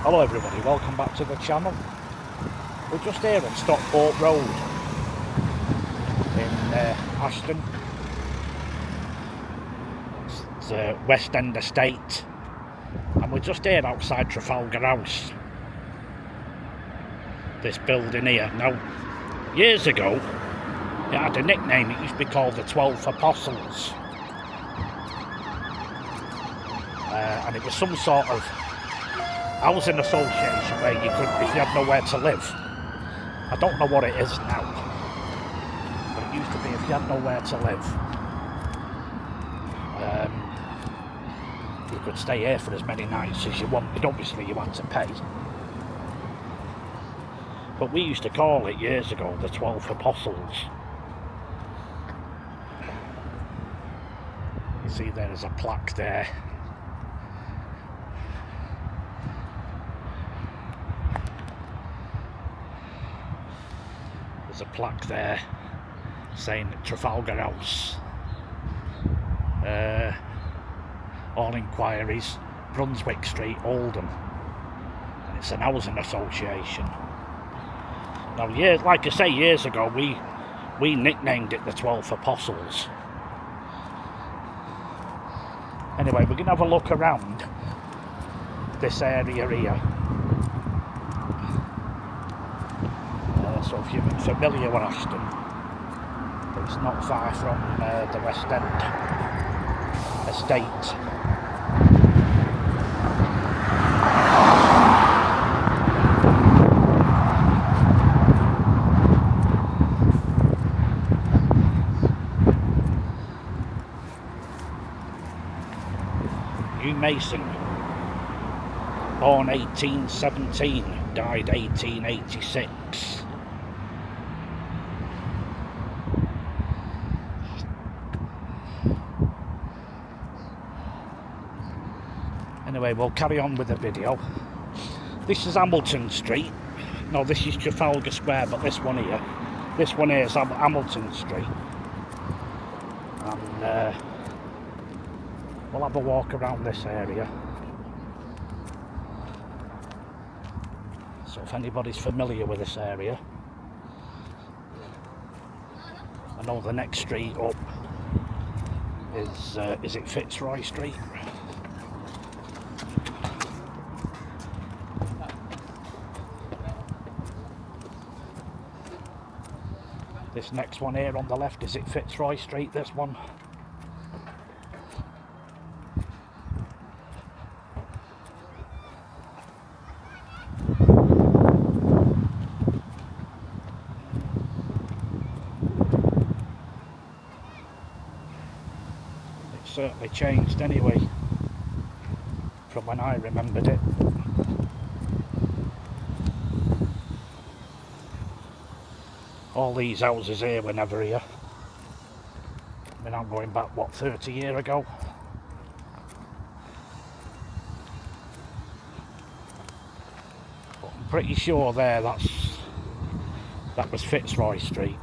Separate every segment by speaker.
Speaker 1: Hello everybody, welcome back to the channel. We're just here on Stockport Road in Ashton. It's West End Estate, and we're just here outside Trafalga House. This building here. Now, years ago, it had a nickname. It used to be called the 12 Apostles. And it was some sort of housing association where you could, if you had nowhere to live. I don't know what it is now, but it used to be if you had nowhere to live, you could stay here for as many nights as you wanted. Obviously you had to pay, but we used to call it years ago the 12 Apostles. You see there's a plaque there. There's a plaque there saying Trafalga House. All inquiries, Brunswick Street, Oldham. And it's an housing association. Now, like I say, years ago we nicknamed it the 12 Apostles. Anyway, we're going to have a look around this area here. So if you're familiar with Ashton, it's not far from the West End Estate. Hugh Mason, born 1817, died 1886. Anyway, we'll carry on with the video. This is Hamilton Street. No, this is Trafalgar Square, but this one here is Hamilton Street. And we'll have a walk around this area. So if anybody's familiar with this area, I know the next street up is it Fitzroy Street? This next one here on the left, is it Fitzroy Street, this one? It's certainly changed anyway, from when I remembered it. All these houses here were never here. I mean, I'm going back, what, 30 years ago? But I'm pretty sure there that was Fitzroy Street.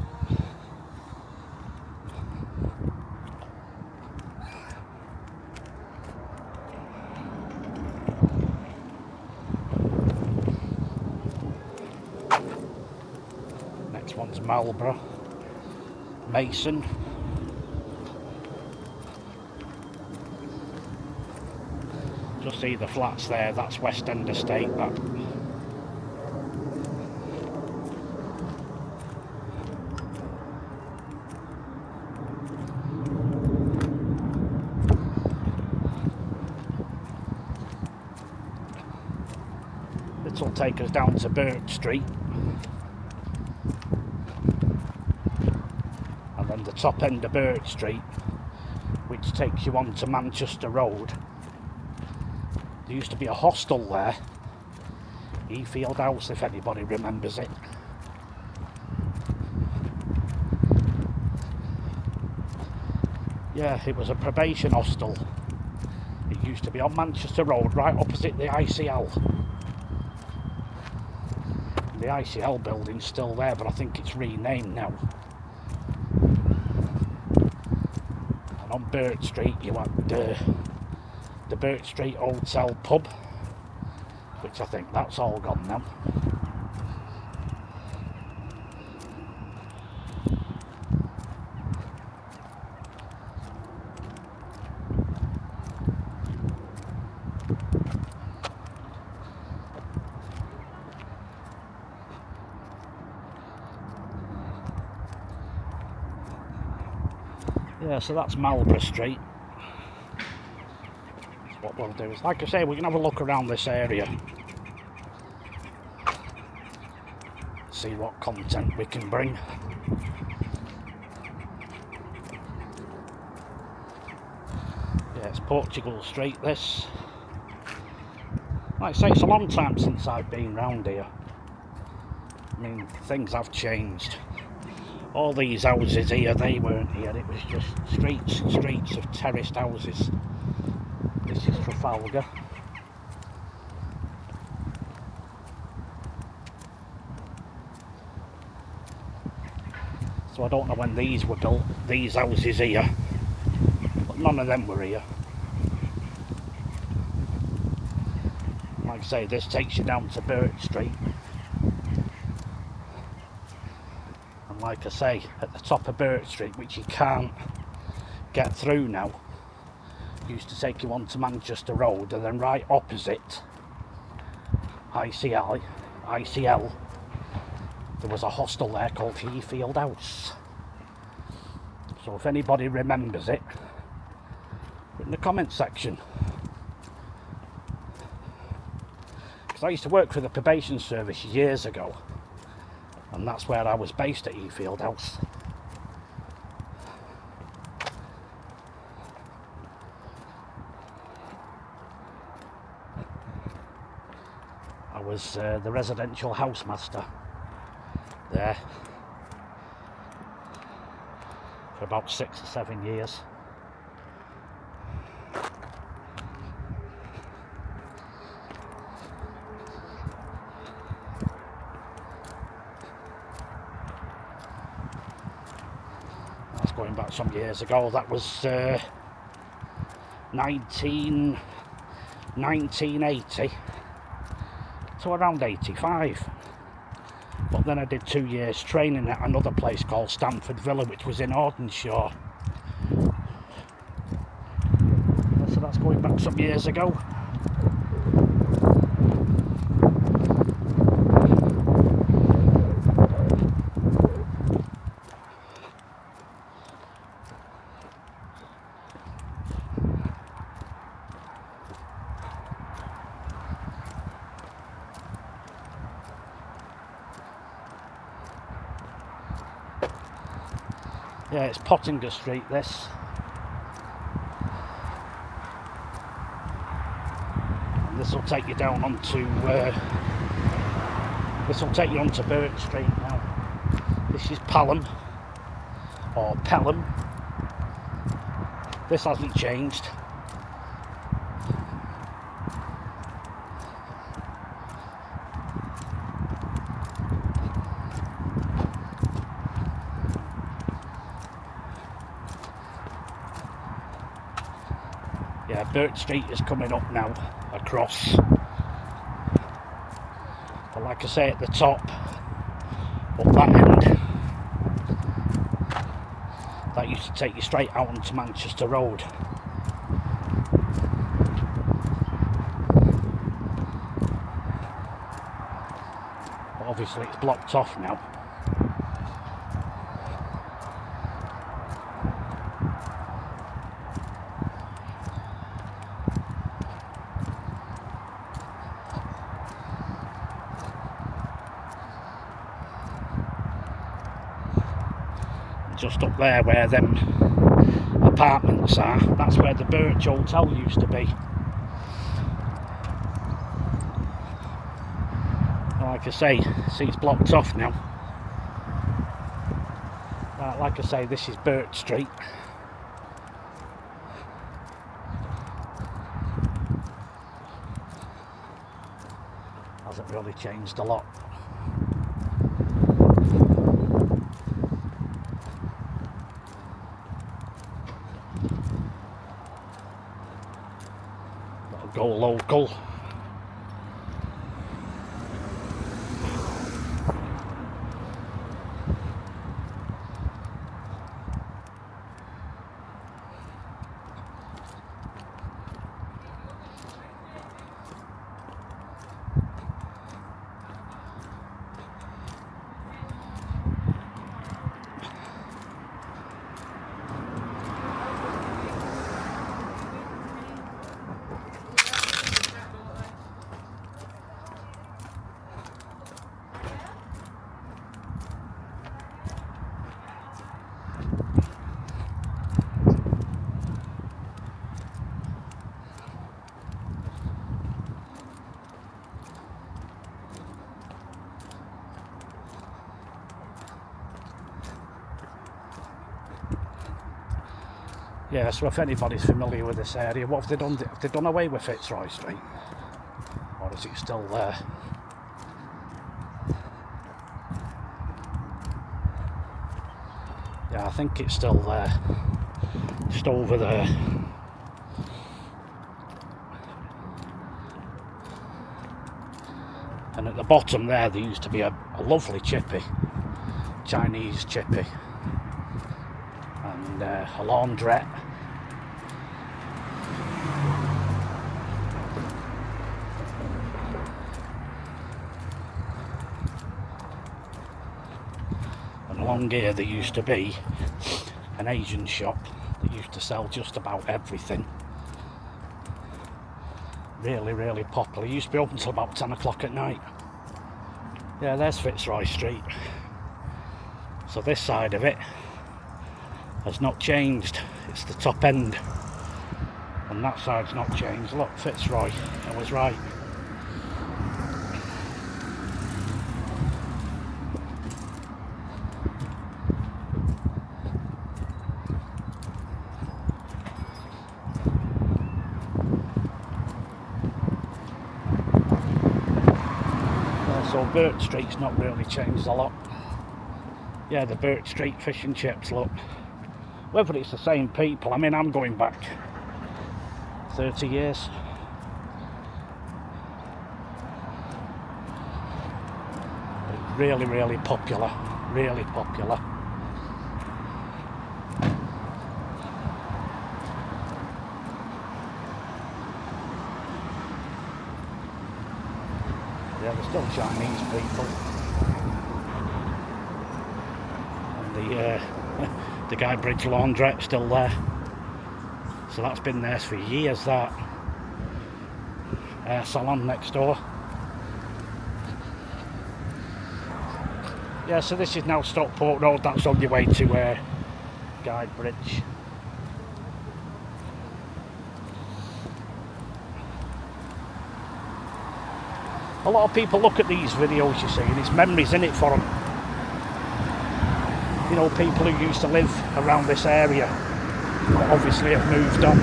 Speaker 1: One's Marlborough, Mason. Just see the flats there, that's West End Estate, that. This will take us down to Bert Street. And the top end of Bert Street, which takes you on to Manchester Road. There used to be a hostel there, Efield House, if anybody remembers it. Yeah, it was a probation hostel. It used to be on Manchester Road, right opposite the ICL. The ICL building's still there, but I think it's renamed now. And on Bert Street you had the Bert Street Hotel pub, which I think that's all gone now. Yeah, so that's Marlborough Street. So what we'll do is, like I say, we can have a look around this area, see what content we can bring. Yeah, it's Portugal Street, this. Like I say, it's a long time since I've been round here. I mean, things have changed. All these houses here, they weren't here. It was just streets and streets of terraced houses. This is Trafalgar. So I don't know when these were built, these houses here, but none of them were here. Like I say, this takes you down to Bert Street. And like I say, at the top of Bert Street, which you can't get through now, used to take you onto Manchester Road, and then right opposite ICL, there was a hostel there called Efield House. So if anybody remembers it, put in the comment section. Because I used to work for the probation service years ago, and that's where I was based, at Efield House. I was the residential housemaster there for about 6 or 7 years. That's going back some years ago. That was 1980 to around 85. But then I did 2 years training at another place called Stamford Villa, which was in Ordenshaw. So that's going back some years ago. Yeah, it's Pottinger Street, this. And this will take you down onto Bert Street now. This is Pelham, or Pelham. This hasn't changed. Yeah, Bert Street is coming up now, across. But like I say, at the top, up that end, that used to take you straight out onto Manchester Road. But obviously it's blocked off now. Just up there where them apartments are, that's where the Birch Hotel used to be. Like I say, see, it's blocked off now. Like I say, this is Bert Street. Hasn't really changed a lot. Go local. Yeah, so if anybody's familiar with this area, what have they done? Have they done away with Fitzroy Street? Or is it still there? Yeah, I think it's still there. Just over there. And at the bottom there used to be a lovely chippy, Chinese chippy, and a laundrette. And along here there used to be an Asian shop that used to sell just about everything. Really, really popular. It used to be open until about 10 o'clock at night. Yeah, there's Fitzroy Street. So this side of it has not changed. It's the top end. And that side's not changed. Look, Fitzroy, I was right. So Bert Street's not really changed a lot. Yeah, the Bert Street fish and chips, look. Whether it's the same people, I mean, I'm going back 30 years. But really, really popular. Really popular. Yeah, there's still Chinese people. And the Guy Bridge laundrette still there. So that's been there for years, that. Salon next door. Yeah, so this is now Stockport Road. That's on your way to Guy Bridge. A lot of people look at these videos, you see, and it's memories in it for them. You know, people who used to live around this area, but obviously have moved on.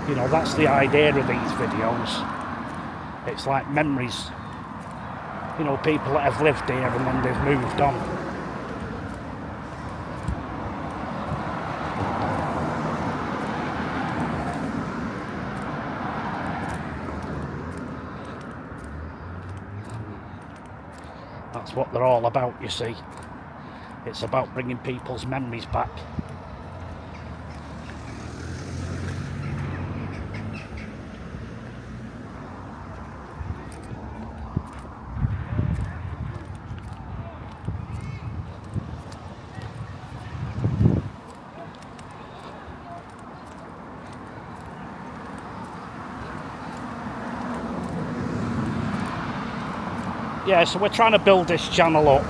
Speaker 1: You know, that's the idea of these videos. It's like memories. You know, people that have lived here and then they've moved on. That's what they're all about, you see. It's about bringing people's memories back. Yeah, so we're trying to build this channel up.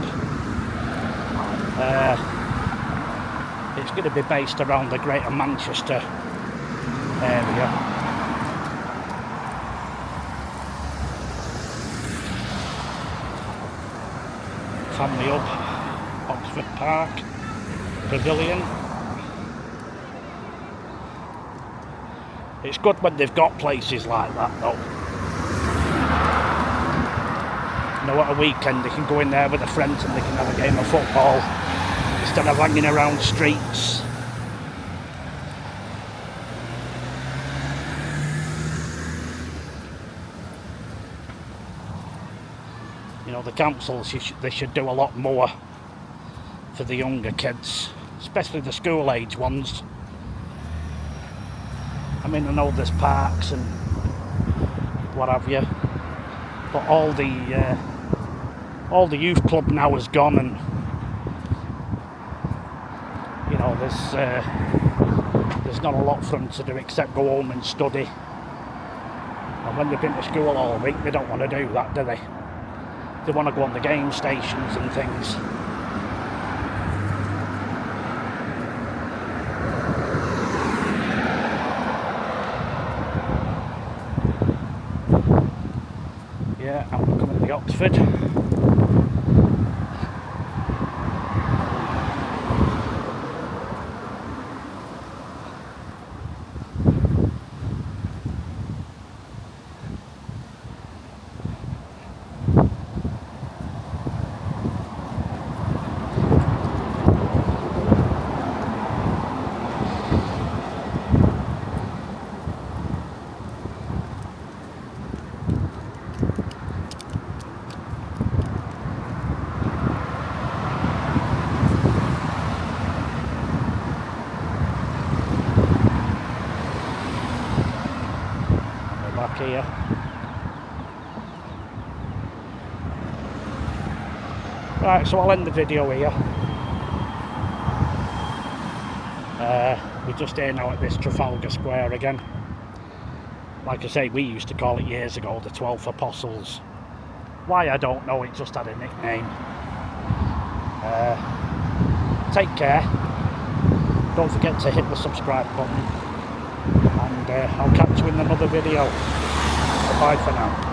Speaker 1: It's going to be based around the Greater Manchester area. Family Hub, Oxford Park, Pavilion. It's good when they've got places like that though. You know, at a weekend they can go in there with their friends and they can have a game of football instead of hanging around streets. You know, the councils, they should do a lot more for the younger kids, especially the school age ones. I mean, I know there's parks and what have you, but all the youth club now is gone, and you know, there's not a lot for them to do except go home and study. And when they've been to school all week, they don't want to do that, do they? They want to go on the game stations and things. Bradford. Back here. Right, so I'll end the video here. We're just here now at this Trafalgar Square again. Like I say, we used to call it years ago the 12 Apostles. Why, I don't know, it just had a nickname. Take care. Don't forget to hit the subscribe button. And I'll catch you in another video. Bye for now.